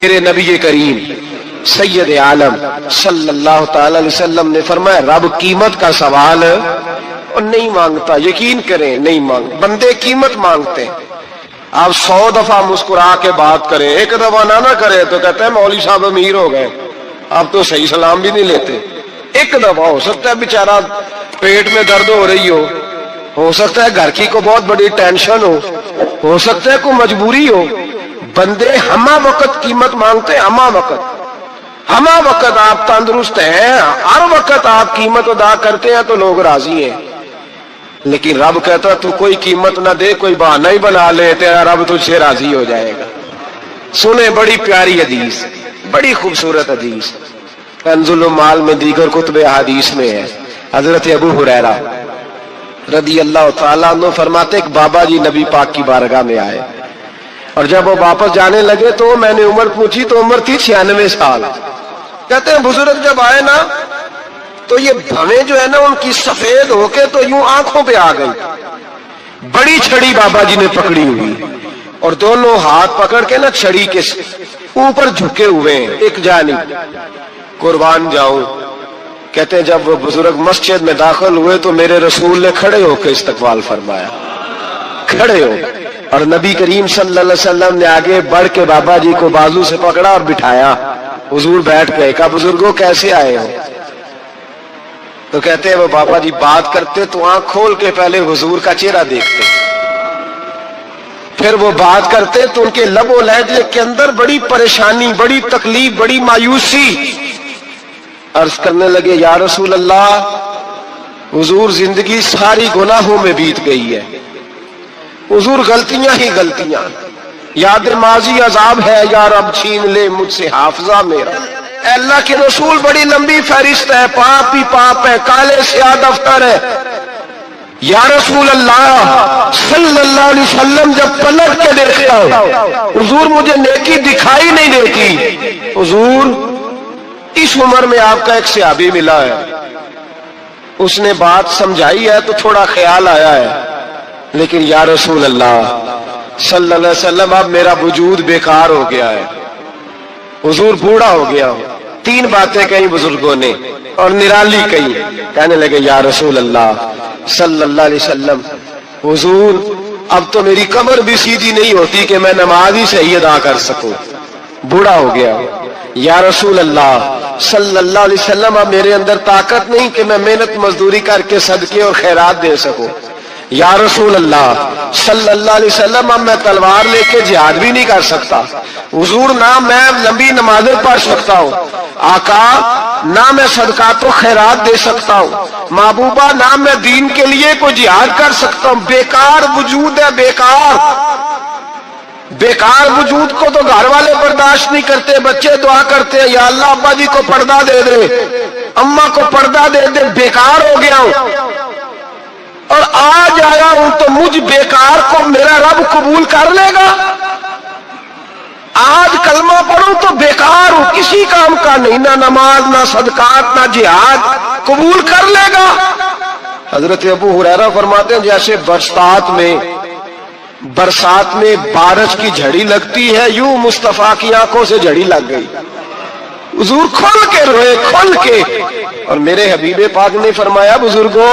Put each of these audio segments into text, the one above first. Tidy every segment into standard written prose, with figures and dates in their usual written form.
میرے نبی کریم سید عالم صلی اللہ تعالی علیہ وسلم نے فرمایا رب قیمت کا سوال اور نہیں مانگتا، یقین کریں نہیں مانگ، بندے قیمت مانگتے ہیں۔ آپ 100 دفعہ مسکرا کے بات کریں، ایک دفعہ نہ کریں تو کہتے ہیں مولوی صاحب امیر ہو گئے، آپ تو صحیح سلام بھی نہیں لیتے۔ ایک دفعہ ہو سکتا ہے بیچارہ پیٹ میں درد ہو رہی ہو سکتا ہے گھر کی کو بہت بڑی ٹینشن ہو سکتا ہے کوئی مجبوری ہو، بندے ہمہ وقت قیمت مانگتے ہیں، ہمہ وقت آپ تندرست ہیں، ہر وقت آپ قیمت ادا کرتے ہیں تو لوگ راضی ہیں۔ لیکن رب کہتا ہے تو کوئی قیمت نہ دے، کوئی بہانہ ہی بنا لے، تیرا رب تجھ سے راضی ہو جائے گا۔ سنیں بڑی پیاری حدیث، بڑی خوبصورت حدیث، کنز المال میں دیگر کتب احادیث میں ہے۔ حضرت ابو ہریرہ رضی اللہ تعالیٰ عنہ فرماتے ایک بابا جی نبی پاک کی بارگاہ میں آئے، اور جب وہ واپس جانے لگے تو میں نے عمر پوچھی تو عمر تھی 96 سال۔ کہتے ہیں بزرگ جب آئے نا تو یہ بھویں جو ہے نا ان کی سفید ہو کے تو یوں آنکھوں پہ آ گئی، بڑی چھڑی بابا جی نے پکڑی ہوئی اور دونوں ہاتھ پکڑ کے نا چھڑی کے اوپر جھکے ہوئے ہیں ایک جانب، قربان جاؤں۔ کہتے ہیں جب وہ بزرگ مسجد میں داخل ہوئے تو میرے رسول نے کھڑے ہو کے استقبال فرمایا، کھڑے ہو، اور نبی کریم صلی اللہ علیہ وسلم نے آگے بڑھ کے بابا جی کو بازو سے پکڑا اور بٹھایا۔ حضور بیٹھ گئے، کہا بزرگوں کیسے آئے ہو؟ تو کہتے ہیں وہ بابا جی بات کرتے تو آنکھ کھول کے پہلے حضور کا چہرہ دیکھتے، پھر وہ بات کرتے تو ان کے لب و لہجے کے اندر بڑی پریشانی، بڑی تکلیف، بڑی مایوسی۔ عرض کرنے لگے یا رسول اللہ، حضور زندگی ساری گناہوں میں بیت گئی ہے، حضور غلطیاں ہی غلطیاں، یاد ماضی عذاب ہے، یا رب چھین لے مجھ سے حافظہ میرا۔ اے اللہ کے رسول بڑی لمبی فہرست ہے، پاپ ہی پاپ ہے، کالے سیاہ دفتر ہے۔ یا رسول اللہ صلی اللہ علیہ وسلم جب پلٹ کے دیکھتا ہوں حضور مجھے نیکی دکھائی نہیں دیتی۔ حضور اس عمر میں آپ کا ایک صحابی ملا ہے، اس نے بات سمجھائی ہے تو تھوڑا خیال آیا ہے، لیکن یا رسول اللہ صلی اللہ علیہ وسلم اب میرا وجود بیکار ہو گیا ہے، حضور بوڑھا ہو گیا ہوں۔ 3 باتیں کہیں بزرگوں نے اور نرالی کہیں، کہنے لگے یا رسول اللہ صلی اللہ علیہ وسلم، حضور اب تو میری کمر بھی سیدھی نہیں ہوتی کہ میں نماز ہی صحیح ادا کر سکوں، بوڑھا ہو گیا ہوں۔ یا رسول اللہ صلی اللہ علیہ وسلم اب میرے اندر طاقت نہیں کہ میں محنت مزدوری کر کے صدقے اور خیرات دے سکوں۔ یا رسول اللہ صلی اللہ علیہ وسلم اب میں تلوار لے کے جہاد بھی نہیں کر سکتا، حضور نہ میں لمبی نمازیں پڑھ سکتا ہوں، آقا نہ میں صدقات و خیرات دے سکتا ہوں، محبوبہ نہ میں دین کے لیے کوئی جہاد کر سکتا ہوں، بیکار وجود ہے، بیکار وجود کو تو گھر والے برداشت نہیں کرتے، بچے دعا کرتے ہیں یا اللہ ابا جی کو پردہ دے دے، اماں کو پردہ دے دے، بیکار ہو گیا ہوں اور آج آیا ہوں تو مجھ بیکار کو میرا رب قبول کر لے گا؟ آج کلمہ پڑھوں تو بیکار ہوں، کسی کام کا نہیں، نہ نماز نہ صدقات نہ جہاد، قبول کر لے گا؟ حضرت ابو ہریرہ فرماتے ہیں جیسے برسات میں بارش کی جھڑی لگتی ہے، یوں مصطفیٰ کی آنکھوں سے جھڑی لگ گئی، حضور کھل کے روئے، کھل کے۔ اور میرے حبیب پاک نے فرمایا بزرگوں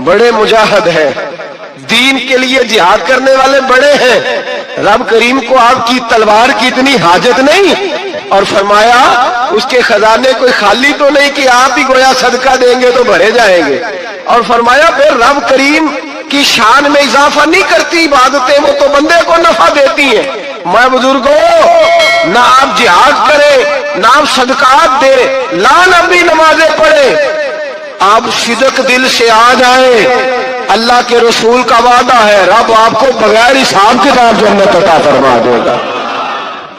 بڑے مجاہد ہیں، دین کے لیے جہاد کرنے والے بڑے ہیں، رب کریم کو آپ کی تلوار کی اتنی حاجت نہیں، اور فرمایا اس کے خزانے کوئی خالی تو نہیں کہ آپ ہی گویا صدقہ دیں گے تو بھرے جائیں گے، اور فرمایا پھر رب کریم کی شان میں اضافہ نہیں کرتی عبادتیں، وہ تو بندے کو نفع دیتی ہیں۔ میں بزرگوں نہ آپ جہاد کرے نہ آپ صدقات دے، لا نبی نمازیں پڑھے، آپ صدق دل سے آ جائیں، اللہ کے رسول کا وعدہ ہے رب آپ کو بغیر حساب کتاب جنت عطا فرما دے گا۔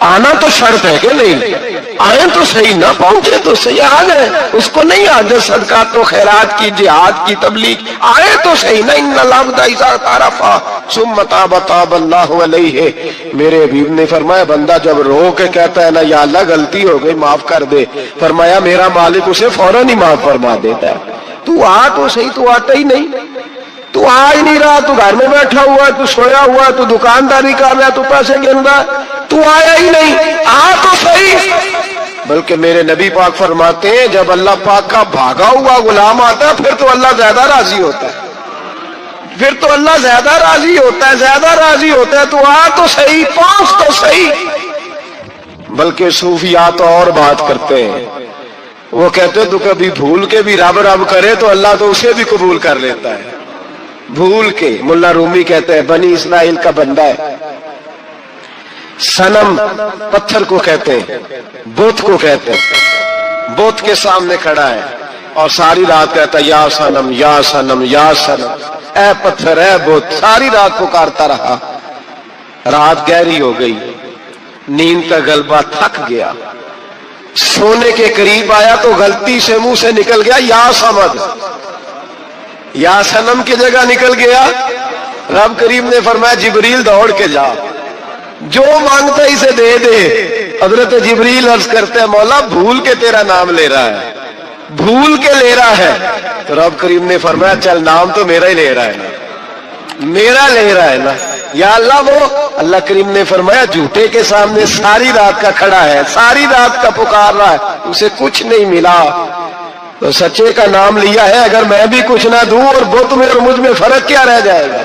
آنا تو شرط ہے کہ نہیں؟ آئیں تو صحیح، نہ پہنچے تو صحیح، آ گئے اس کو نہیں آتے صدقات و خیرات کی، جہاد کی تبلیغ، آئے تو صحیح نا۔ ان العبد اذا اعترف ثم تاب تاب اللہ علیہ، میرے حبیب نے فرمایا بندہ جب رو کے کہتا ہے نا یا اللہ غلطی ہو گئی معاف کر دے، فرمایا میرا مالک اسے فوراً ہی معاف فرما دیتا ہے۔ تو آ تو صحیح، تو آتا ہی نہیں، تو آ ہی نہیں رہا، تو گھر میں بیٹھا ہوا ہے، تو سویا ہوا ہے، تو دکانداری کر رہا ہے، تو پیسے گن رہا ہے، تو آیا ہی نہیں، آ تو صحیح۔ بلکہ میرے نبی پاک فرماتے ہیں جب اللہ پاک کا بھاگا ہوا غلام آتا ہے پھر تو اللہ زیادہ راضی ہوتا ہے، پھر تو اللہ زیادہ راضی ہوتا ہے، زیادہ راضی ہوتا ہے۔ تو آ تو صحیح، پہنچ تو صحیح۔ بلکہ صوفیات اور بات کرتے ہیں، وہ کہتے تو کبھی بھول کے بھی رب رب کرے تو اللہ تو اسے بھی قبول کر لیتا ہے، بھول کے۔ ملا رومی کہتے ہیں بنی اسرائیل کا بندہ ہے، صنم پتھر کو کہتے ہیں، بت کو کہتے ہیں، بت کے سامنے کھڑا ہے اور ساری رات کہتا ہے یا صنم یا صنم یا صنم، اے پتھر اے بت، ساری رات پکارتا رہا۔ رات گہری ہو گئی، نیند کا غلبہ، تھک گیا، سونے کے قریب آیا تو غلطی سے منہ سے نکل گیا یا صمد، یا صنم کی جگہ نکل گیا۔ رب کریم نے فرمایا جبریل دوڑ کے جا، جو مانگتا ہے اسے دے دے۔ حضرت جبریل عرض کرتے ہیں مولا بھول کے تیرا نام لے رہا ہے، بھول کے لے رہا ہے۔ تو رب کریم نے فرمایا چل نام تو میرا ہی لے رہا ہے نا، میرا لے رہا ہے نا یا اللہ۔ وہ اللہ کریم نے فرمایا جھوٹے کے سامنے ساری رات کا کھڑا ہے، ساری رات کا پکار رہا ہے، اسے کچھ نہیں ملا تو سچے کا نام لیا ہے۔ اگر میں بھی کچھ نہ دوں اور بت میں اور مجھ میں فرق کیا رہ جائے گا؟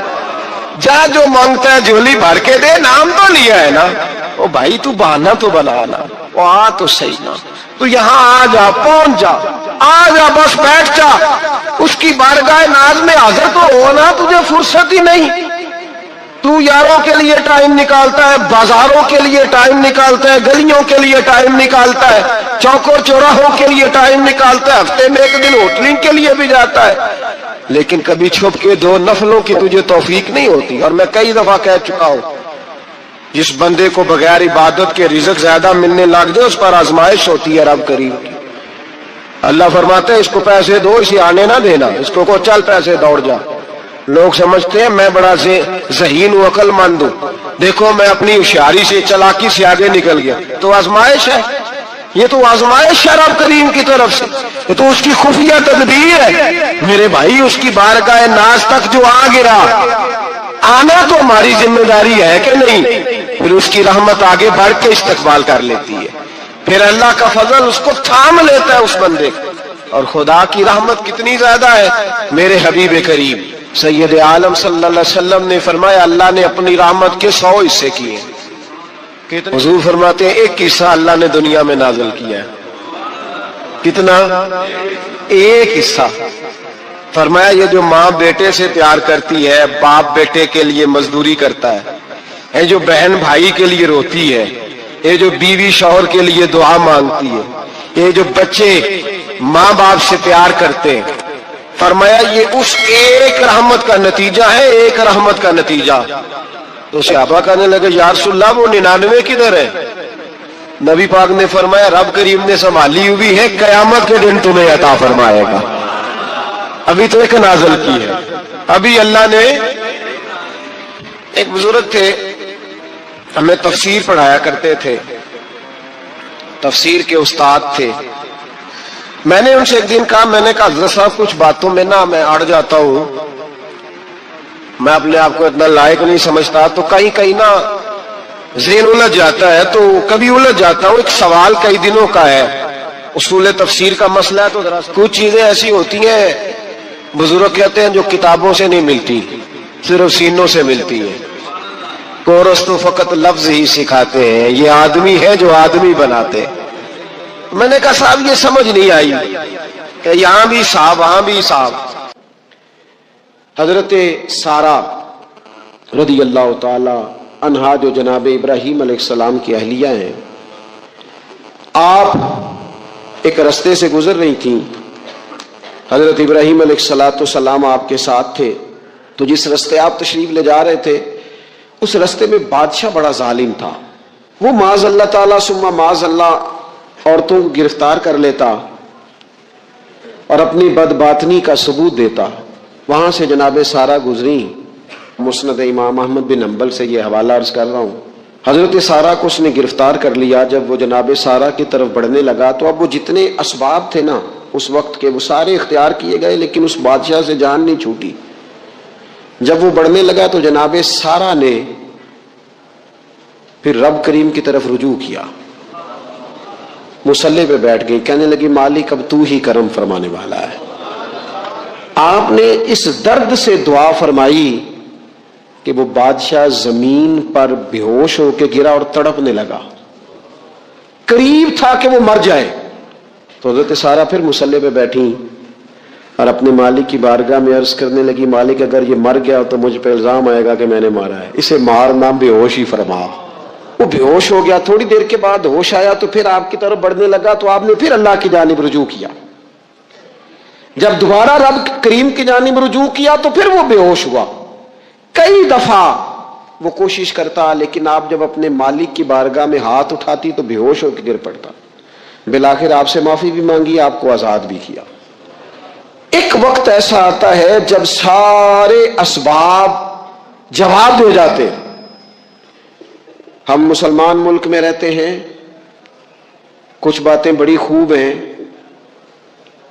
جا جو مانگتا ہے جھولی بھر کے دے، نام تو لیا ہے نا۔ او بھائی تو بہانا تو بنانا، وہ آ تو صحیح نا، تو یہاں آ جا، پہنچ جا، آ جا، بس بیٹھ جا، اس کی بارگاہ ناز میں حاضر تو ہونا، تجھے فرصت ہی نہیں۔ تو یاروں کے لیے ٹائم نکالتا ہے، بازاروں کے لیے ٹائم نکالتا ہے، گلیوں کے لیے ٹائم نکالتا ہے، چوکوں چوراہوں کے لیے ٹائم نکالتا ہے، ہفتے میں ایک دن ہوٹلنگ کے لیے بھی جاتا ہے، لیکن کبھی چھپ کے دو نفلوں کی تجھے توفیق نہیں ہوتی۔ اور میں کئی دفعہ کہہ چکا ہوں جس بندے کو بغیر عبادت کے رزق زیادہ ملنے لگ جائے اس پر آزمائش ہوتی ہے رب کریم کی۔ اللہ فرماتا ہے اس کو پیسے دو، اسے آنے نہ دینا، اس کو کہو چل پیسے دوڑ جا۔ لوگ سمجھتے ہیں میں بڑا ذہین و عقل مند ہوں، دیکھو میں اپنی ہوشیاری سے چالاکی سے آگے نکل گیا، تو آزمائش ہے، یہ تو آزمائش ہے رب کریم کی طرف سے، یہ تو اس کی خفیہ تدبیر ہے۔ میرے بھائی اس کی بارگاہ ناز تک جو آ گرا، آنا تو ہماری ذمہ داری ہے کہ نہیں؟ پھر اس کی رحمت آگے بڑھ کے استقبال کر لیتی ہے، پھر اللہ کا فضل اس کو تھام لیتا ہے اس بندے کو۔ اور خدا کی رحمت کتنی زیادہ ہے، میرے حبیب کریم سید عالم صلی اللہ علیہ وسلم نے فرمایا اللہ نے اپنی رحمت کے 100 حصے کیے۔ حضور فرماتے ہیں ایک حصہ اللہ نے دنیا میں نازل کیا ہے، کتنا؟ ایک حصہ۔ فرمایا یہ جو ماں بیٹے سے پیار کرتی ہے، باپ بیٹے کے لیے مزدوری کرتا ہے، یہ جو بہن بھائی کے لیے روتی ہے، یہ جو بیوی شوہر کے لیے دعا مانگتی ہے، یہ جو بچے ماں باپ سے پیار کرتے ہیں، فرمایا یہ اس ایک رحمت کا نتیجہ ہے، ایک رحمت کا نتیجہ۔ تو صحابہ کہنے لگے یا رسول اللہ وہ 99 کدھر ہے؟ نبی پاک نے فرمایا رب کریم نے سنبھالی ہوئی ہے، قیامت کے دن تمہیں عطا فرمائے گا، ابھی تو ایک نازل کی ہے، ابھی اللہ نے۔ ایک بزرگ تھے ہمیں تفسیر پڑھایا کرتے تھے، تفسیر کے استاد تھے، میں نے ان سے ایک دن کہا، میں نے کہا حضرت صاحب کچھ باتوں میں نا میں اڑ جاتا ہوں، میں اپنے آپ کو اتنا لائق نہیں سمجھتا، تو کہیں کہیں نا ذہن الجھ جاتا ہے، تو کبھی الجھ جاتا ہوں، ایک سوال کئی دنوں کا ہے، اصول تفسیر کا مسئلہ ہے، تو ذرا کچھ چیزیں ایسی ہوتی ہیں بزرگ کہتے ہیں جو کتابوں سے نہیں ملتی، صرف سینوں سے ملتی ہے، کورس تو فقط لفظ ہی سکھاتے ہیں، یہ آدمی ہے جو آدمی بناتے ہیں۔ میں نے کہا صاحب یہ سمجھ نہیں آئی کہ یہاں بھی صاحب وہاں بھی صاحب۔ حضرت سارہ رضی اللہ تعالی عنہا جو جناب ابراہیم علیہ السلام کی اہلیہ ہیں، آپ ایک رستے سے گزر رہی تھیں، حضرت ابراہیم علیہ السلام آپ کے ساتھ تھے، تو جس رستے آپ تشریف لے جا رہے تھے اس رستے میں بادشاہ بڑا ظالم تھا، وہ معاذ اللہ تعالی ثم معاذ اللہ عورتوں کو گرفتار کر لیتا اور اپنی بدباطنی کا ثبوت دیتا۔ وہاں سے جناب سارہ گزری، مسند امام احمد بن حنبل سے یہ حوالہ عرض کر رہا ہوں، حضرت سارہ کو اس نے گرفتار کر لیا۔ جب وہ جناب سارہ کی طرف بڑھنے لگا تو اب وہ جتنے اسباب تھے نا اس وقت کے وہ سارے اختیار کیے گئے، لیکن اس بادشاہ سے جان نہیں چھوٹی۔ جب وہ بڑھنے لگا تو جناب سارہ نے پھر رب کریم کی طرف رجوع کیا، مصلی پہ بیٹھ گئی، کہنے لگی مالک اب تو ہی کرم فرمانے والا ہے۔ آپ نے اس درد سے دعا فرمائی کہ وہ بادشاہ زمین پر بے ہوش ہو کے گرا اور تڑپنے لگا، قریب تھا کہ وہ مر جائے۔ تو حضرت سارہ پھر مصلی پہ بیٹھی اور اپنے مالک کی بارگاہ میں عرض کرنے لگی مالک اگر یہ مر گیا تو مجھ پہ الزام آئے گا کہ میں نے مارا ہے، اسے مارنا بے ہوش ہی فرما۔ وہ بے ہوش ہو گیا، تھوڑی دیر کے بعد ہوش آیا تو پھر آپ کی طرف بڑھنے لگا، تو آپ نے پھر اللہ کی جانب رجوع کیا۔ جب دوبارہ رب کریم کی جانب رجوع کیا تو پھر وہ بے ہوش ہوا۔ کئی دفعہ وہ کوشش کرتا، لیکن آپ جب اپنے مالک کی بارگاہ میں ہاتھ اٹھاتی تو بے ہوش ہو کے گر پڑتا۔ بالآخر آپ سے معافی بھی مانگی، آپ کو آزاد بھی کیا۔ ایک وقت ایسا آتا ہے جب سارے اسباب جواب دے جاتے ہیں۔ ہم مسلمان ملک میں رہتے ہیں، کچھ باتیں بڑی خوب ہیں۔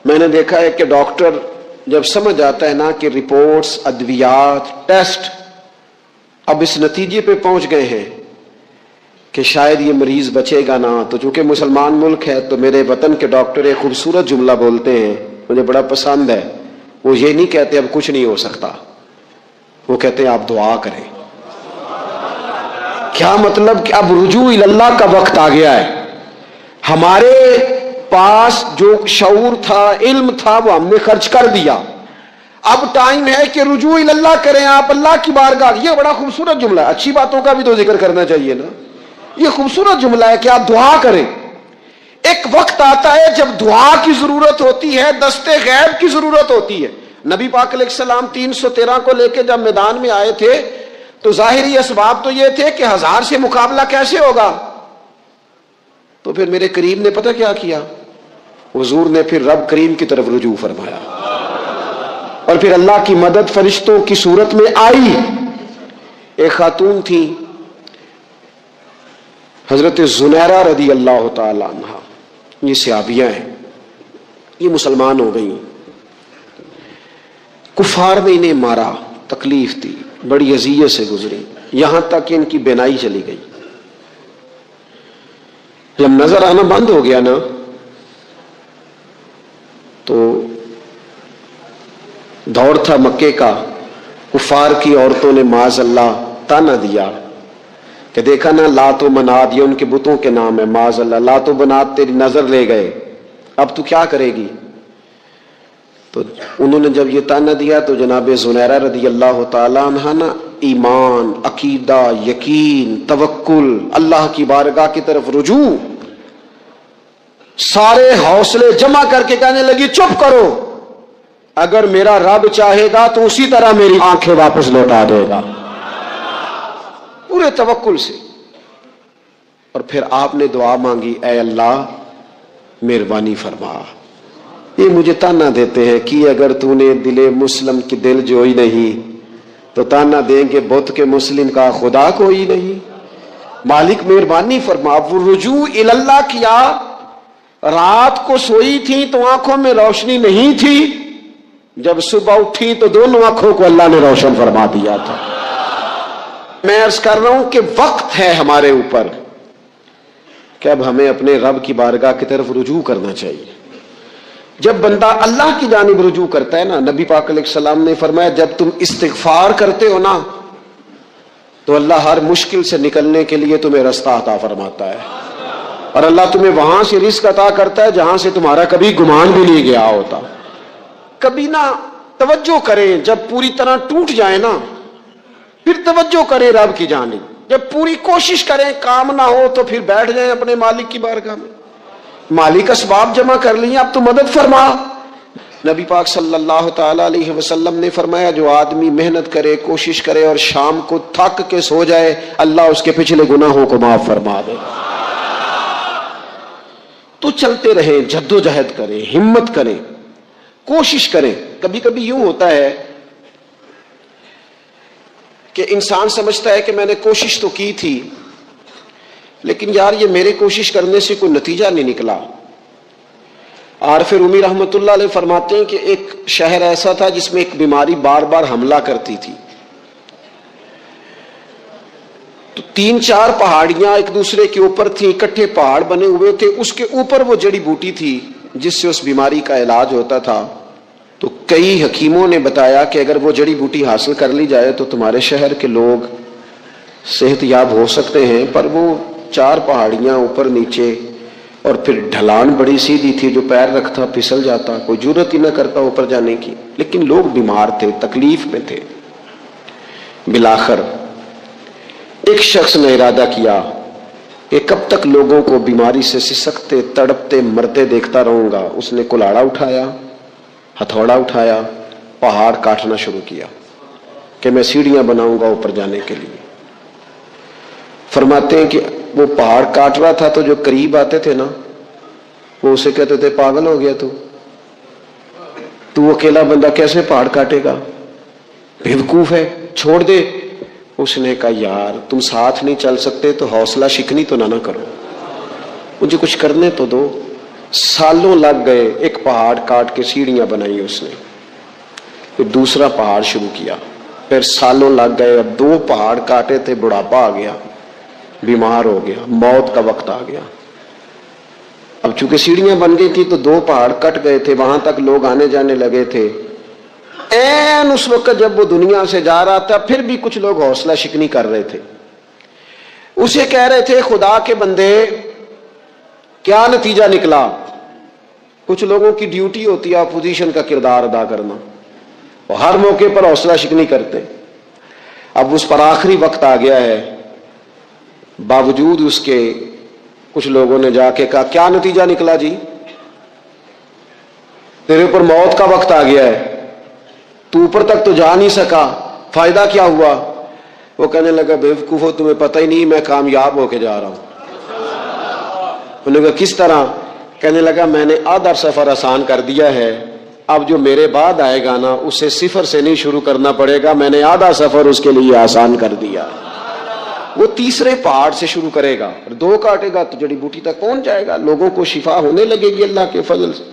میں نے دیکھا ہے کہ ڈاکٹر جب سمجھ آتا ہے نا کہ رپورٹس، ادویات، ٹیسٹ اب اس نتیجے پہ پہنچ گئے ہیں کہ شاید یہ مریض بچے گا نہ، تو چونکہ مسلمان ملک ہے تو میرے وطن کے ڈاکٹر ایک خوبصورت جملہ بولتے ہیں، مجھے بڑا پسند ہے۔ وہ یہ نہیں کہتے اب کچھ نہیں ہو سکتا، وہ کہتے ہیں آپ دعا کریں۔ کیا مطلب کہ اب رجوع اللہ کا وقت آ گیا ہے۔ ہمارے پاس جو شعور تھا، علم تھا، وہ ہم نے خرچ کر دیا۔ اب ٹائم ہے کہ رجوع اللہ کریں، آپ اللہ کی بارگاہ۔ یہ بڑا خوبصورت جملہ ہے، اچھی باتوں کا بھی تو ذکر کرنا چاہیے نا۔ یہ خوبصورت جملہ ہے کہ آپ دعا کریں۔ ایک وقت آتا ہے جب دعا کی ضرورت ہوتی ہے، دست غیب کی ضرورت ہوتی ہے۔ نبی پاک علیہ السلام 313 کو لے کے جب میدان میں آئے تھے تو ظاہری اسباب تو یہ تھے کہ 1000 سے مقابلہ کیسے ہوگا، تو پھر میرے کریم نے پتہ کیا کیا، حضور نے پھر رب کریم کی طرف رجوع فرمایا، اور پھر اللہ کی مدد فرشتوں کی صورت میں آئی۔ ایک خاتون تھی حضرت زنیرہ رضی اللہ تعالی عنہ، یہ صحابیہ ہیں، یہ مسلمان ہو گئی۔ کفار نے انہیں مارا، تکلیف تھی، بڑی اذیت سے گزری، یہاں تک کہ ان کی بینائی چلی گئی۔ جب نظر آنا بند ہو گیا نا تو دور تھا مکے کا، کفار کی عورتوں نے معاذ اللہ تانا دیا کہ دیکھا نا لات و منات، یہ ان کے بتوں کے نام ہے، معاذ اللہ لات و منات تیری نظر لے گئے، اب تو کیا کرے گی؟ تو انہوں نے جب یہ تانا دیا تو جناب زنیرہ رضی اللہ تعالی عنہ نا ایمان، عقیدہ، یقین، توکل، اللہ کی بارگاہ کی طرف رجوع، سارے حوصلے جمع کر کے کہنے لگی چپ کرو، اگر میرا رب چاہے گا تو اسی طرح میری آنکھیں واپس لوٹا دے گا، پورے توکل سے۔ اور پھر آپ نے دعا مانگی، اے اللہ مہربانی فرما، یہ مجھے تانا دیتے ہیں کہ اگر تو نے دل مسلم کی دل جوئی نہیں تو تانا دیں گے بت کے مسلم کا خدا کوئی نہیں۔ مالک مہربانی فرما۔ وہ رجوع اللہ کیا، رات کو سوئی تھی تو آنکھوں میں روشنی نہیں تھی، جب صبح اٹھی تو دونوں آنکھوں کو اللہ نے روشن فرما دیا تھا۔ میں عرض کر رہا ہوں کہ وقت ہے ہمارے اوپر کہ اب ہمیں اپنے رب کی بارگاہ کی طرف رجوع کرنا چاہیے۔ جب بندہ اللہ کی جانب رجوع کرتا ہے نا، نبی پاک علیہ السلام نے فرمایا جب تم استغفار کرتے ہو نا تو اللہ ہر مشکل سے نکلنے کے لیے تمہیں رستہ عطا فرماتا ہے، اور اللہ تمہیں وہاں سے رزق عطا کرتا ہے جہاں سے تمہارا کبھی گمان بھی نہیں گیا ہوتا۔ کبھی نہ توجہ کریں، جب پوری طرح ٹوٹ جائیں نا پھر توجہ کریں رب کی جانب، جب پوری کوشش کریں کام نہ ہو تو پھر بیٹھ جائیں اپنے مالک کی بارگاہ میں، مالک اسباب جمع کر لیے، اب تو مدد فرما۔ نبی پاک صلی اللہ تعالی علیہ وسلم نے فرمایا جو آدمی محنت کرے، کوشش کرے اور شام کو تھک کے سو جائے، اللہ اس کے پچھلے گناہوں کو معاف فرما دے۔ تو چلتے رہیں، جدوجہد کریں، ہمت کریں، کوشش کریں۔ کبھی کبھی یوں ہوتا ہے کہ انسان سمجھتا ہے کہ میں نے کوشش تو کی تھی لیکن یار یہ میرے کوشش کرنے سے کوئی نتیجہ نہیں نکلا۔ عارف رومی رحمۃ اللہ علیہ فرماتے ہیں کہ ایک شہر ایسا تھا جس میں ایک بیماری بار بار حملہ کرتی تھی، تو 3-4 پہاڑیاں ایک دوسرے کے اوپر تھیں، اکٹھے پہاڑ بنے ہوئے تھے، اس کے اوپر وہ جڑی بوٹی تھی جس سے اس بیماری کا علاج ہوتا تھا. تو کئی حکیموں نے بتایا کہ اگر وہ جڑی بوٹی حاصل کر لی جائے تو تمہارے شہر کے لوگ صحت یاب ہو سکتے ہیں. پر وہ 4 پہاڑیاں اوپر نیچے، اور پھر ڈھلان بڑی سیدھی تھی، جو پیر رکھتا پھسل جاتا، کوئی ضرورت ہی نہ کرتا اوپر جانے کی. لیکن لوگ بیمار تھے، تکلیف میں تھے. بالآخر ایک شخص نے ارادہ کیا کہ کب تک لوگوں کو بیماری سے سسکتے تڑپتے مرتے دیکھتا رہوں گا. اس نے کلاڑا اٹھایا، ہتھوڑا اٹھایا، پہاڑ کاٹنا شروع کیا کہ میں سیڑھیاں بناؤں گا اوپر جانے کے لیے. فرماتے ہیں کہ وہ پہاڑ کاٹ رہا تھا تو جو قریب آتے تھے نا، وہ اسے کہتے تھے پاگل ہو گیا تو اکیلا بندہ کیسے پہاڑ کاٹے گا، بیوقوف ہے، چھوڑ دے. اس نے کہا یار تم ساتھ نہیں چل سکتے تو حوصلہ شکنی تو نہ کرو، مجھے کچھ کرنے تو دو. سالوں لگ گئے، ایک پہاڑ کاٹ کے سیڑھیاں بنائی اس نے. پھر دوسرا پہاڑ شروع کیا، پھر سالوں لگ گئے. اب 2 پہاڑ کاٹے تھے، بڑھاپا آ گیا، بیمار ہو گیا، موت کا وقت آ گیا. اب چونکہ سیڑھیاں بن گئی تھی تو 2 پہاڑ کٹ گئے تھے، وہاں تک لوگ آنے جانے لگے تھے. این اس وقت جب وہ دنیا سے جا رہا تھا، پھر بھی کچھ لوگ حوصلہ شکنی کر رہے تھے. اسے کہہ رہے تھے خدا کے بندے کیا نتیجہ نکلا. کچھ لوگوں کی ڈیوٹی ہوتی ہے اپوزیشن کا کردار ادا کرنا، وہ ہر موقع پر حوصلہ شکنی کرتے. اب اس پر آخری وقت آ گیا ہے، باوجود اس کے کچھ لوگوں نے جا کے کہا کیا نتیجہ نکلا جی، تیرے اوپر موت کا وقت آ گیا ہے، تو اوپر تک تو جا نہیں سکا، فائدہ کیا ہوا. وہ کہنے لگا بیوقوفو تمہیں پتہ ہی نہیں میں کامیاب ہو کے جا رہا ہوں. انہوں نے کہا کس طرح؟ کہنے لگا میں نے آدھا سفر آسان کر دیا ہے، اب جو میرے بعد آئے گا نا اسے 0 سے نہیں شروع کرنا پڑے گا، میں نے آدھا سفر اس کے لیے آسان کر دیا. وہ تیسرے پہاڑ سے شروع کرے گا اور 2 کاٹے گا تو جڑی بوٹی تک پہنچ جائے گا، لوگوں کو شفا ہونے لگے گی اللہ کے فضل سے.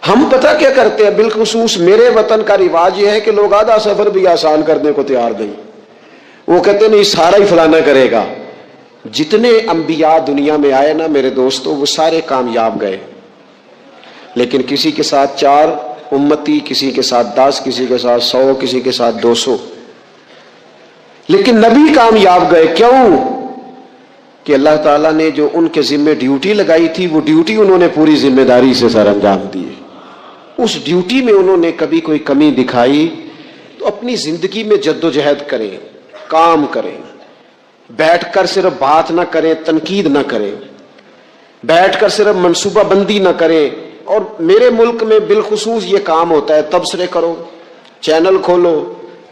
ہم پتہ کیا کرتے ہیں، بالخصوص میرے وطن کا رواج یہ ہے کہ لوگ آدھا سفر بھی آسان کرنے کو تیار نہیں. وہ کہتے نہیں سارا ہی فلانا کرے گا. جتنے انبیاء دنیا میں آئے نا میرے دوستو، وہ سارے کامیاب گئے، لیکن کسی کے ساتھ 4 امتی، کسی کے ساتھ 10، کسی کے ساتھ 100، کسی کے ساتھ 200. لیکن نبی کامیاب گئے. کیوں؟ کہ اللہ تعالیٰ نے جو ان کے ذمہ ڈیوٹی لگائی تھی وہ ڈیوٹی انہوں نے پوری ذمہ داری سے سر انجام دی. اس ڈیوٹی میں انہوں نے کبھی کوئی کمی دکھائی تو اپنی زندگی میں جدوجہد کریں، کام کریں، بیٹھ کر صرف بات نہ کریں، تنقید نہ کریں، بیٹھ کر صرف منصوبہ بندی نہ کریں. اور میرے ملک میں بالخصوص یہ کام ہوتا ہے، تبصرے کرو، چینل کھولو،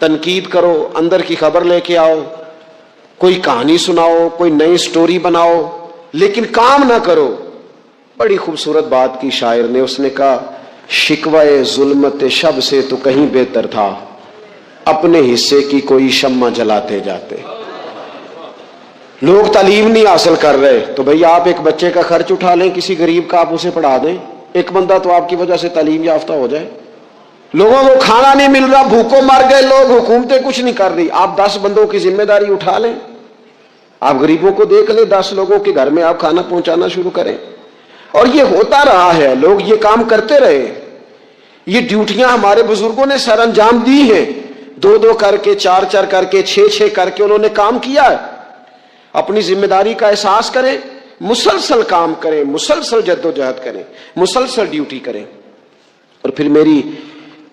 تنقید کرو، اندر کی خبر لے کے آؤ، کوئی کہانی سناؤ، کوئی نئی سٹوری بناؤ، لیکن کام نہ کرو. بڑی خوبصورت بات کی شاعر نے، اس نے کہا شکوائے ظلمت شب سے تو کہیں بہتر تھا، اپنے حصے کی کوئی شمع جلاتے جاتے. لوگ تعلیم نہیں حاصل کر رہے تو بھئی آپ ایک بچے کا خرچ اٹھا لیں، کسی غریب کا آپ اسے پڑھا دیں، ایک بندہ تو آپ کی وجہ سے تعلیم یافتہ ہو جائے. لوگوں کو کھانا نہیں مل رہا، بھوکوں مر گئے لوگ، حکومتیں کچھ نہیں کر رہی. آپ 10 بندوں کی ذمہ داری اٹھا لیں، آپ غریبوں کو دیکھ لیں، 10 لوگوں کے گھر میں آپ کھانا پہنچانا شروع کریں. اور یہ ہوتا رہا ہے، لوگ یہ کام کرتے رہے. یہ ڈیوٹیاں ہمارے بزرگوں نے سر انجام دی ہیں، 2 کر کے، 4 کر کے، 6 کر کے انہوں نے کام کیا ہے. اپنی ذمہ داری کا احساس کریں، مسلسل کام کریں، مسلسل جدوجہد کریں، مسلسل ڈیوٹی کریں. اور پھر میری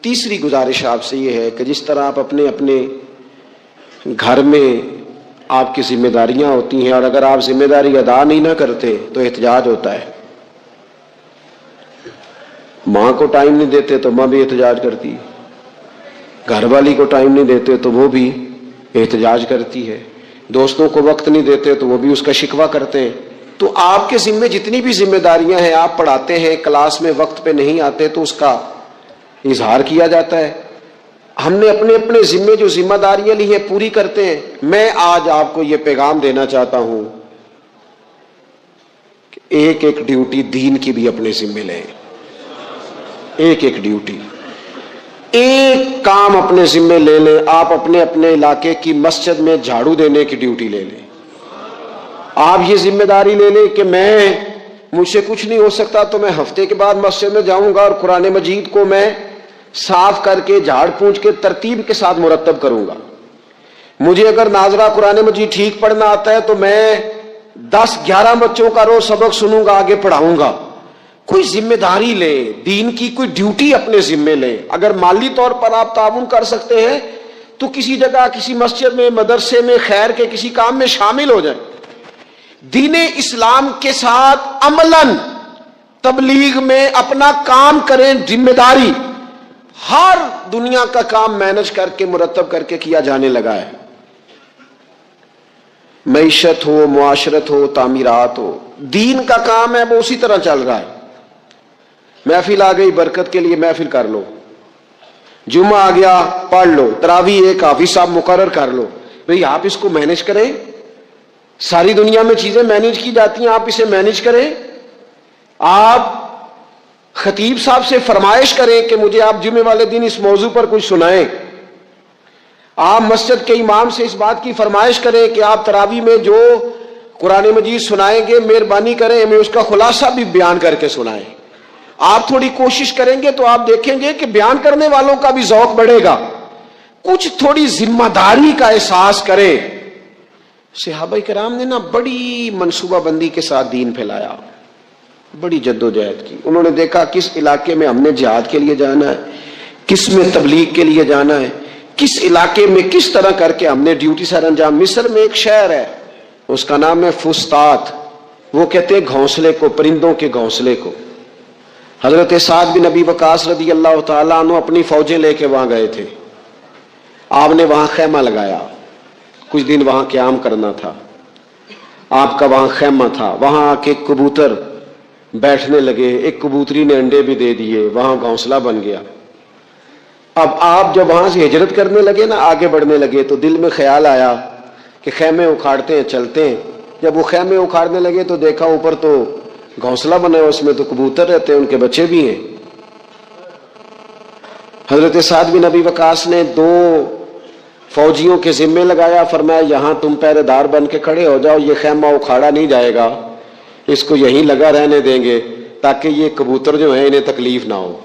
تیسری گزارش آپ سے یہ ہے کہ جس طرح آپ اپنے اپنے گھر میں آپ کی ذمہ داریاں ہوتی ہیں، اور اگر آپ ذمہ داری ادا نہیں نہ کرتے تو احتجاج ہوتا ہے. ماں کو ٹائم نہیں دیتے تو ماں بھی احتجاج کرتی ہے، گھر والی کو ٹائم نہیں دیتے تو وہ بھی احتجاج کرتی ہے، دوستوں کو وقت نہیں دیتے تو وہ بھی اس کا شکوہ کرتے ہیں. تو آپ کے ذمہ جتنی بھی ذمہ داریاں ہیں، آپ پڑھاتے ہیں، کلاس میں وقت پہ نہیں آتے تو اس کا اظہار کیا جاتا ہے. ہم نے اپنے اپنے ذمے جو ذمہ داریاں لی ہیں پوری کرتے ہیں. میں آج آپ کو یہ پیغام دینا چاہتا ہوں کہ ایک ایک ڈیوٹی دین کی بھی اپنے ذمے لیں، ایک ایک ڈیوٹی، ایک کام اپنے ذمے لے لیں. آپ اپنے اپنے علاقے کی مسجد میں جھاڑو دینے کی ڈیوٹی لے لیں، آپ یہ ذمہ داری لے لیں کہ مجھ سے کچھ نہیں ہو سکتا تو میں ہفتے کے بعد مسجد میں جاؤں گا اور قرآن مجید کو میں صاف کر کے جھاڑ پونچھ کے ترتیب کے ساتھ مرتب کروں گا. مجھے اگر ناظرہ قرآن مجید ٹھیک پڑھنا آتا ہے تو میں 10-11 بچوں کا روز سبق سنوں گا, آگے پڑھاؤں گا. کوئی ذمہ داری لے, دین کی کوئی ڈیوٹی اپنے ذمے لے. اگر مالی طور پر آپ تعاون کر سکتے ہیں تو کسی جگہ, کسی مسجد میں, مدرسے میں, خیر کے کسی کام میں شامل ہو جائیں. دین اسلام کے ساتھ عملاً تبلیغ میں اپنا کام کریں. ذمہ داری ہر دنیا کا کام مینج کر کے مرتب کر کے کیا جانے لگا ہے. معیشت ہو, معاشرت ہو, تعمیرات ہو, دین کا کام ہے وہ اسی طرح چل رہا ہے. محفل آ گئی, برکت کے لیے محفل کر لو. جمعہ آ گیا, پڑھ لو. تراویح ایک حافظ صاحب مقرر کر لو. بھئی آپ اس کو مینج کریں. ساری دنیا میں چیزیں مینج کی جاتی ہیں, آپ اسے مینج کریں. آپ خطیب صاحب سے فرمائش کریں کہ مجھے آپ جمعے والے دن اس موضوع پر کچھ سنائیں. آپ مسجد کے امام سے اس بات کی فرمائش کریں کہ آپ تراویح میں جو قرآن مجید سنائیں گے مہربانی کریں ہمیں اس کا خلاصہ بھی بیان کر کے سنائیں. آپ تھوڑی کوشش کریں گے تو آپ دیکھیں گے کہ بیان کرنے والوں کا بھی ذوق بڑھے گا. کچھ تھوڑی ذمہ داری کا احساس کریں. صحابہ کرام نے نا بڑی منصوبہ بندی کے ساتھ دین پھیلایا, بڑی جدوجہد کی. انہوں نے دیکھا کس علاقے میں ہم نے جہاد کے لیے جانا ہے, کس میں تبلیغ کے لیے جانا ہے, کس علاقے میں کس طرح کر کے ہم نے ڈیوٹی سر انجام. مصر میں ایک شہر ہے اس کا نام ہے فسطاط. وہ کہتے ہیں گھونسلے کو, پرندوں کے گھونسلے کو. حضرت سعد بن ابی وقاص رضی اللہ تعالیٰ عنہ اپنی فوجیں لے کے وہاں گئے تھے. آپ نے وہاں خیمہ لگایا, کچھ دن وہاں قیام کرنا تھا. آپ کا وہاں خیمہ تھا. وہاں آ کے کبوتر بیٹھنے لگے. ایک کبوتری نے انڈے بھی دے دیے, وہاں گھونسلہ بن گیا. اب آپ جب وہاں سے ہجرت کرنے لگے نا, آگے بڑھنے لگے, تو دل میں خیال آیا کہ خیمے اکھاڑتے ہیں, چلتے ہیں. جب وہ خیمے اکھاڑنے لگے تو دیکھا اوپر تو گھونسلہ بنا ہے, اس میں تو کبوتر رہتے ہیں, ان کے بچے بھی ہیں. حضرت سعد بن ابی وقاص نے 2 فوجیوں کے ذمے لگایا. فرمایا یہاں تم پہرے دار بن کے کھڑے ہو جاؤ, یہ خیمہ اکھاڑا نہیں جائے گا, اس کو یہیں لگا رہنے دیں گے تاکہ یہ کبوتر جو ہیں انہیں تکلیف نہ ہو.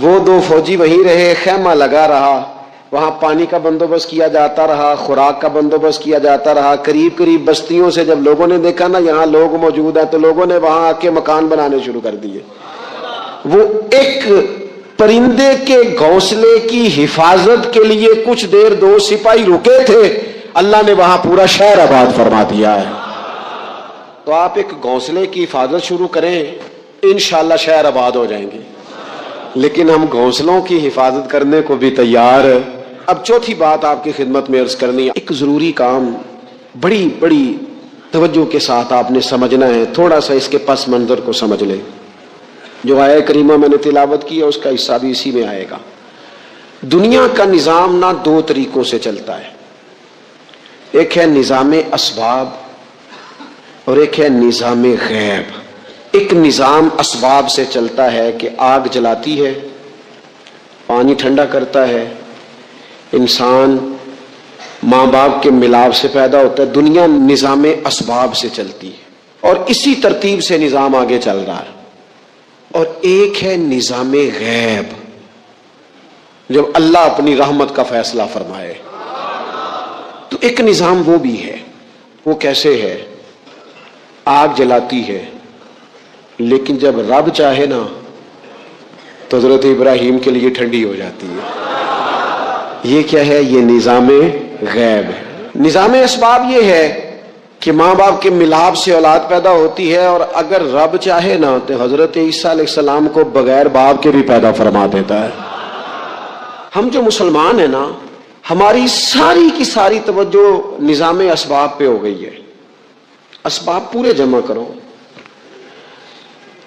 وہ 2 فوجی وہیں رہے, خیمہ لگا رہا. وہاں پانی کا بندوبست کیا جاتا رہا, خوراک کا بندوبست کیا جاتا رہا. قریب قریب بستیوں سے جب لوگوں نے دیکھا نا یہاں لوگ موجود ہیں تو لوگوں نے وہاں آ کے مکان بنانے شروع کر دیے. وہ ایک پرندے کے گھونسلے کی حفاظت کے لیے کچھ دیر 2 سپاہی رکے تھے, اللہ نے وہاں پورا شہر آباد فرما دیا ہے. تو آپ ایک گھونسلے کی حفاظت شروع کریں, انشاءاللہ شہر آباد ہو جائیں گے. لیکن ہم گھونسلوں کی حفاظت کرنے کو بھی تیار. اب چوتھی بات آپ کی خدمت میں عرض کرنی ہے. ایک ضروری کام بڑی بڑی توجہ کے ساتھ آپ نے سمجھنا ہے. تھوڑا سا اس کے پس منظر کو سمجھ لیں. جو آیہ کریمہ میں نے تلاوت کی ہے اس کا حصہ بھی اسی میں آئے گا. دنیا کا نظام نہ 2 طریقوں سے چلتا ہے. ایک ہے نظام اسباب اور ایک ہے نظام غیب. ایک نظام اسباب سے چلتا ہے کہ آگ جلاتی ہے, پانی ٹھنڈا کرتا ہے, انسان ماں باپ کے ملاپ سے پیدا ہوتا ہے. دنیا نظام اسباب سے چلتی ہے اور اسی ترتیب سے نظام آگے چل رہا ہے. اور ایک ہے نظام غیب, جب اللہ اپنی رحمت کا فیصلہ فرمائے. تو ایک نظام وہ بھی ہے. وہ کیسے ہے؟ آگ جلاتی ہے لیکن جب رب چاہے نا تو حضرت ابراہیم کے لیے ٹھنڈی ہو جاتی ہے. یہ کیا ہے؟ یہ نظام غیب ہے. نظام اسباب یہ ہے کہ ماں باپ کے ملاپ سے اولاد پیدا ہوتی ہے, اور اگر رب چاہے نا تو حضرت عیسیٰ علیہ السلام کو بغیر باپ کے بھی پیدا فرما دیتا ہے. ہم جو مسلمان ہیں نا, ہماری ساری کی ساری توجہ نظام اسباب پہ ہو گئی ہے. اسباب پورے جمع کرو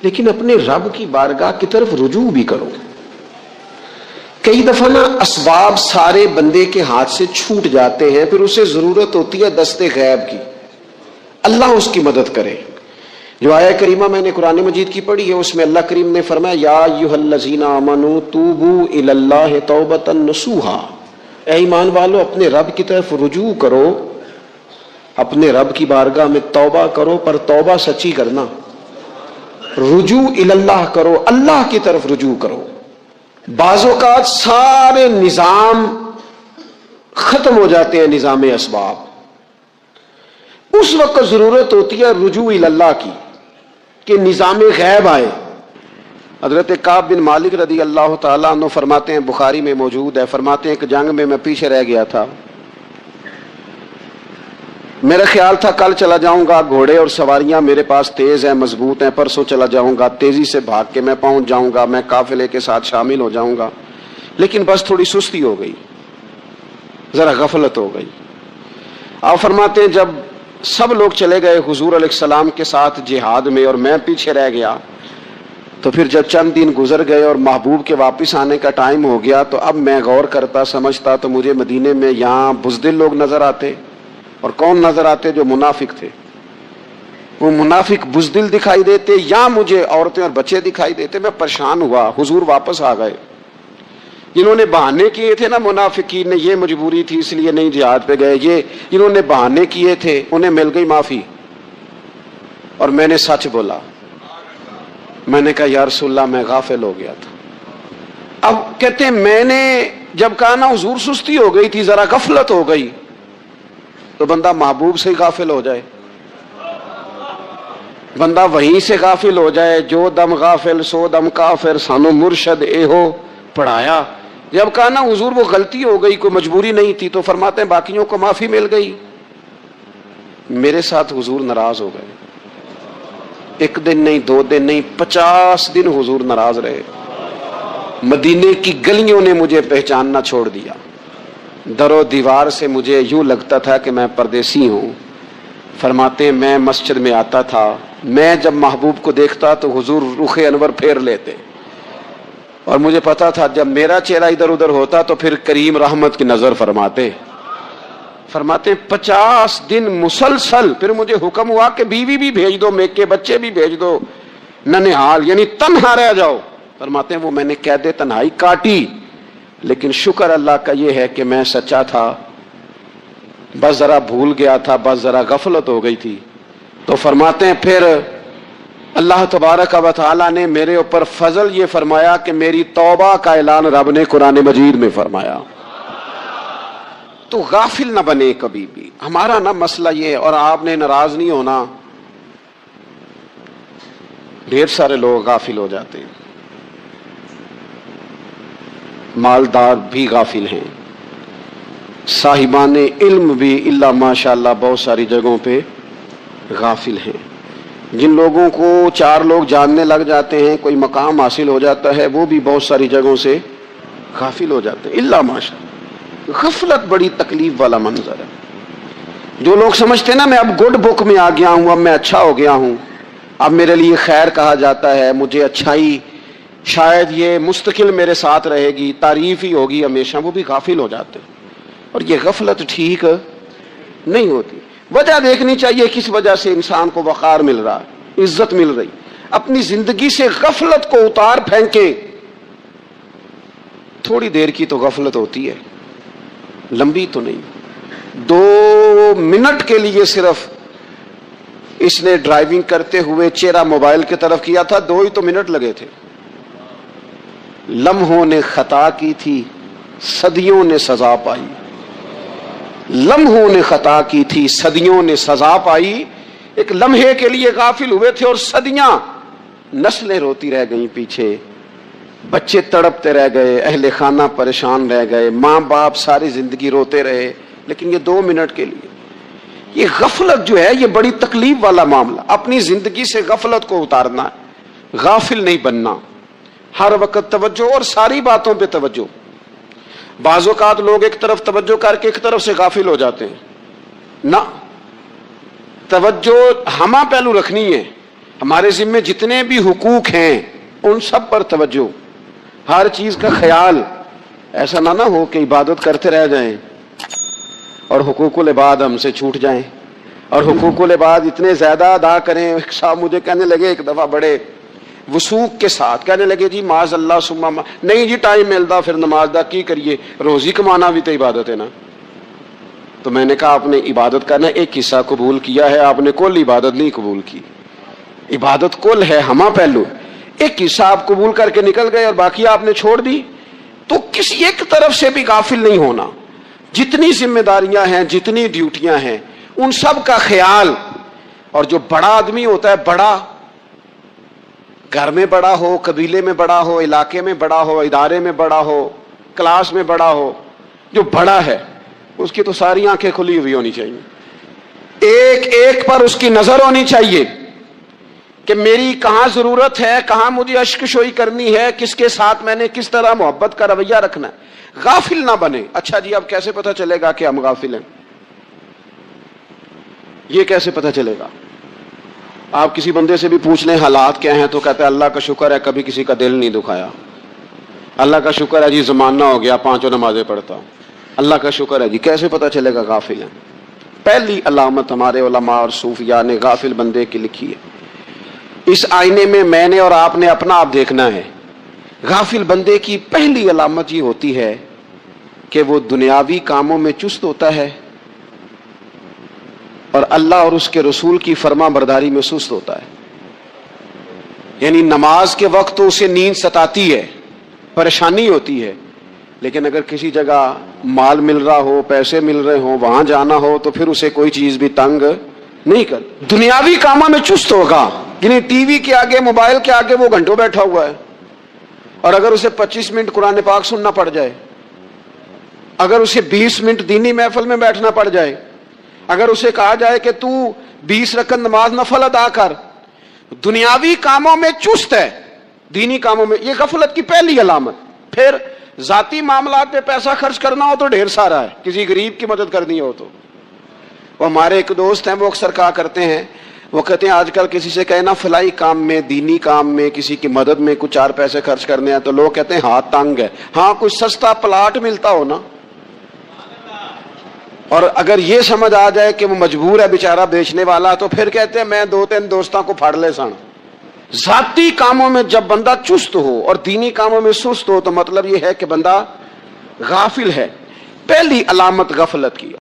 لیکن اپنے رب کی بارگاہ کی طرف رجوع بھی کرو. کئی دفعہ نا اسباب سارے بندے کے ہاتھ سے چھوٹ جاتے ہیں, پھر اسے ضرورت ہوتی ہے دست غیب کی, اللہ اس کی مدد کرے. جو آیہ کریمہ میں نے قرآن مجید کی پڑھی ہے اس میں اللہ کریم نے فرمایا یا ایھا الذین آمنوا توبوا الی اللہ توبۃ نصوحا, اے ایمان والو اپنے رب کی طرف رجوع کرو اپنے رب کی بارگاہ میں توبہ کرو، پر توبہ سچی کرنا، رجوع اللہ کرو، اللہ کی طرف رجوع کرو۔ بعض اوقات سارے نظام ختم ہو جاتے ہیں، نظام اسباب، اس وقت ضرورت ہوتی ہے رجوع اللہ کی کہ نظام غیب آئے۔ حضرت کعب بن مالک رضی اللہ تعالیٰ عنہ فرماتے ہیں، بخاری میں موجود ہے، فرماتے ہیں کہ جنگ میں میں پیچھے رہ گیا تھا، میرا خیال تھا کل چلا جاؤں گا، گھوڑے اور سواریاں میرے پاس تیز ہیں، مضبوط ہیں، پرسوں چلا جاؤں گا، تیزی سے بھاگ کے میں پہنچ جاؤں گا، میں قافلے کے ساتھ شامل ہو جاؤں گا، لیکن بس تھوڑی سستی ہو گئی، ذرا غفلت ہو گئی۔ آپ فرماتے ہیں جب سب لوگ چلے گئے حضور علیہ السلام کے ساتھ جہاد میں اور میں پیچھے رہ گیا، تو پھر جب چند دن گزر گئے اور محبوب کے واپس آنے کا ٹائم ہو گیا، تو اب میں غور کرتا سمجھتا تو مجھے مدینے میں یہاں بزدل لوگ نظر آتے، اور کون نظر آتے؟ جو منافق تھے، وہ منافق بزدل دکھائی دیتے، یا مجھے عورتیں اور بچے دکھائی دیتے۔ میں پریشان ہوا، حضور واپس آ گئے۔ جنہوں نے بہانے کیے تھے نا منافقین نے، یہ مجبوری تھی اس لیے نہیں جہاد پہ گئے، یہ جنہوں نے بہانے کیے تھے انہیں مل گئی معافی، اور میں نے سچ بولا، میں نے کہا یا رسول اللہ میں غافل ہو گیا تھا۔ اب کہتے ہیں میں نے جب کہا نا حضور سستی ہو گئی تھی، ذرا غفلت ہو گئی، تو بندہ محبوب سے ہی غافل ہو جائے، بندہ وہیں سے غافل ہو جائے۔ جو دم غافل سو دم کافر، سانو مرشد اے ہو پڑھایا۔ جب کہا نا حضور وہ غلطی ہو گئی، کوئی مجبوری نہیں تھی، تو فرماتے ہیں باقیوں کو معافی مل گئی، میرے ساتھ حضور ناراض ہو گئے۔ ایک دن نہیں، 2 دن نہیں، 50 دن حضور ناراض رہے۔ مدینے کی گلیوں نے مجھے پہچاننا چھوڑ دیا، در و دیوار سے مجھے یوں لگتا تھا کہ میں پردیسی ہوں۔ فرماتے ہیں میں مسجد میں آتا تھا، میں جب محبوب کو دیکھتا تو حضور رخ انور پھیر لیتے، اور مجھے پتا تھا جب میرا چہرہ ادھر ادھر ہوتا تو پھر کریم رحمت کی نظر فرماتے۔ فرماتے ہیں 50 دن مسلسل، پھر مجھے حکم ہوا کہ بیوی بھی بھیج دو، میکے بچے بھی بھیج دو، ننہال یعنی تنہا رہ جاؤ۔ فرماتے ہیں وہ میں نے قید تنہائی کاٹی، لیکن شکر اللہ کا یہ ہے کہ میں سچا تھا، بس ذرا بھول گیا تھا، بس ذرا غفلت ہو گئی تھی۔ تو فرماتے ہیں پھر اللہ تبارک و تعالیٰ نے میرے اوپر فضل یہ فرمایا کہ میری توبہ کا اعلان رب نے قرآن مجید میں فرمایا۔ تو غافل نہ بنے کبھی بھی، ہمارا نا مسئلہ یہ ہے، اور آپ نے ناراض نہیں ہونا، ڈھیر سارے لوگ غافل ہو جاتے ہیں، مالدار بھی غافل ہیں، صاحبان علم بھی الا ماشاءاللہ بہت ساری جگہوں پہ غافل ہیں۔ جن لوگوں کو 4 لوگ جاننے لگ جاتے ہیں، کوئی مقام حاصل ہو جاتا ہے، وہ بھی بہت ساری جگہوں سے غافل ہو جاتے ہیں الا ماشاءاللہ۔ غفلت بڑی تکلیف والا منظر ہے۔ جو لوگ سمجھتے ہیں نا میں اب گڈ بک میں آ گیا ہوں، اب میں اچھا ہو گیا ہوں، اب میرے لیے خیر کہا جاتا ہے، مجھے اچھائی شاید یہ مستقل میرے ساتھ رہے گی، تعریف ہی ہوگی ہمیشہ، وہ بھی غافل ہو جاتے ہیں، اور یہ غفلت ٹھیک نہیں ہوتی۔ وجہ دیکھنی چاہیے کس وجہ سے انسان کو وقار مل رہا ہے، عزت مل رہی۔ اپنی زندگی سے غفلت کو اتار پھینکیں۔ تھوڑی دیر کی تو غفلت ہوتی ہے، لمبی تو نہیں۔ 2 منٹ کے لیے صرف اس نے ڈرائیونگ کرتے ہوئے چہرہ موبائل کی طرف کیا تھا، 2 ہی تو منٹ لگے تھے۔ لمحوں نے خطا کی تھی، صدیوں نے سزا پائی۔ لمحوں نے خطا کی تھی، صدیوں نے سزا پائی۔ ایک لمحے کے لیے غافل ہوئے تھے اور صدیاں، نسلیں روتی رہ گئیں پیچھے، بچے تڑپتے رہ گئے، اہل خانہ پریشان رہ گئے، ماں باپ ساری زندگی روتے رہے، لیکن یہ 2 منٹ کے لیے۔ یہ غفلت جو ہے یہ بڑی تکلیف والا معاملہ۔ اپنی زندگی سے غفلت کو اتارنا ہے، غافل نہیں بننا، ہر وقت توجہ اور ساری باتوں پہ توجہ۔ بعض اوقات لوگ ایک طرف توجہ کر کے ایک طرف سے غافل ہو جاتے ہیں، نہ، توجہ ہمہ پہلو رکھنی ہے۔ ہمارے ذمے جتنے بھی حقوق ہیں ان سب پر توجہ، ہر چیز کا خیال، ایسا نہ ہو کہ عبادت کرتے رہ جائیں اور حقوق العباد ہم سے چھوٹ جائیں، اور حقوق العباد اتنے زیادہ ادا کریں۔ صاحب مجھے کہنے لگے ایک دفعہ بڑے وسوق کے ساتھ، کہنے لگے جی معاذ اللہ سما نہیں جی ٹائم ملتا پھر نماز دا کی کریے، روزی کمانا بھی تو عبادت ہے نا۔ تو میں نے کہا آپ نے عبادت کا نہ ایک حصہ قبول کیا ہے, آپ نے کل عبادت نہیں قبول کی. عبادت کل ہے, ہمہ پہلو. ایک حصہ آپ قبول کر کے نکل گئے اور باقی آپ نے چھوڑ دی. تو کسی ایک طرف سے بھی غافل نہیں ہونا. جتنی ذمہ داریاں ہیں, جتنی ڈیوٹیاں ہیں, ان سب کا خیال. اور جو بڑا آدمی ہوتا ہے, بڑا گھر میں بڑا ہو, قبیلے میں بڑا ہو, علاقے میں بڑا ہو, ادارے میں بڑا ہو, کلاس میں بڑا ہو, جو بڑا ہے اس کی تو ساری آنکھیں کھلی ہوئی ہونی چاہیے. ایک ایک پر اس کی نظر ہونی چاہیے کہ میری کہاں ضرورت ہے, کہاں مجھے اشک شوئی کرنی ہے, کس کے ساتھ میں نے کس طرح محبت کا رویہ رکھنا ہے. غافل نہ بنے. اچھا جی, اب کیسے پتہ چلے گا کہ ہم غافل ہیں؟ یہ کیسے پتہ چلے گا؟ آپ کسی بندے سے بھی پوچھ لیں حالات کیا ہیں تو کہتا ہے اللہ کا شکر ہے کبھی کسی کا دل نہیں دکھایا, اللہ کا شکر ہے جی زمانہ ہو گیا 5 نمازیں پڑھتا ہوں, اللہ کا شکر ہے جی. کیسے پتہ چلے گا غافل ہیں؟ پہلی علامت ہمارے علماء اور صوفیاء نے غافل بندے کی لکھی ہے. اس آئینے میں نے اور آپ نے اپنا آپ دیکھنا ہے. غافل بندے کی پہلی علامت یہ ہوتی ہے کہ وہ دنیاوی کاموں میں چست ہوتا ہے اور اللہ اور اس کے رسول کی فرما برداری میں سست ہوتا ہے. یعنی نماز کے وقت تو اسے نیند ستاتی ہے, پریشانی ہوتی ہے, لیکن اگر کسی جگہ مال مل رہا ہو, پیسے مل رہے ہوں, وہاں جانا ہو تو پھر اسے کوئی چیز بھی تنگ نہیں کر. دنیاوی کاموں میں چست ہوگا, یعنی ٹی وی کے آگے, موبائل کے آگے وہ گھنٹوں بیٹھا ہوا ہے, اور اگر اسے 25 منٹ قرآن پاک سننا پڑ جائے, اگر اسے 20 منٹ دینی محفل میں بیٹھنا پڑ جائے, اگر اسے کہا جائے کہ تو 20 رکعت نماز نفل ادا کر, دنیاوی کاموں میں چست ہے, دینی کاموں میں, یہ غفلت کی پہلی علامت. پھر ذاتی معاملات پہ پیسہ خرچ کرنا ہو تو ڈھیر سارا ہے, کسی غریب کی مدد کرنی ہو تو. وہ ہمارے ایک دوست ہیں, وہ اکثر کہا کرتے ہیں, وہ کہتے ہیں آج کل کسی سے کہنا فلائی کام میں, دینی کام میں, کسی کی مدد میں کچھ 4 پیسے خرچ کرنے ہیں, تو لوگ کہتے ہیں ہاتھ تنگ ہے. ہاں کوئی سستا پلاٹ ملتا ہو نا, اور اگر یہ سمجھ آ جائے کہ وہ مجبور ہے بیچارہ بیچنے والا, تو پھر کہتے ہیں میں 2-3 دوستوں کو پھاڑ لے سن. ذاتی کاموں میں جب بندہ چست ہو اور دینی کاموں میں سست ہو تو مطلب یہ ہے کہ بندہ غافل ہے. پہلی علامت غفلت کی.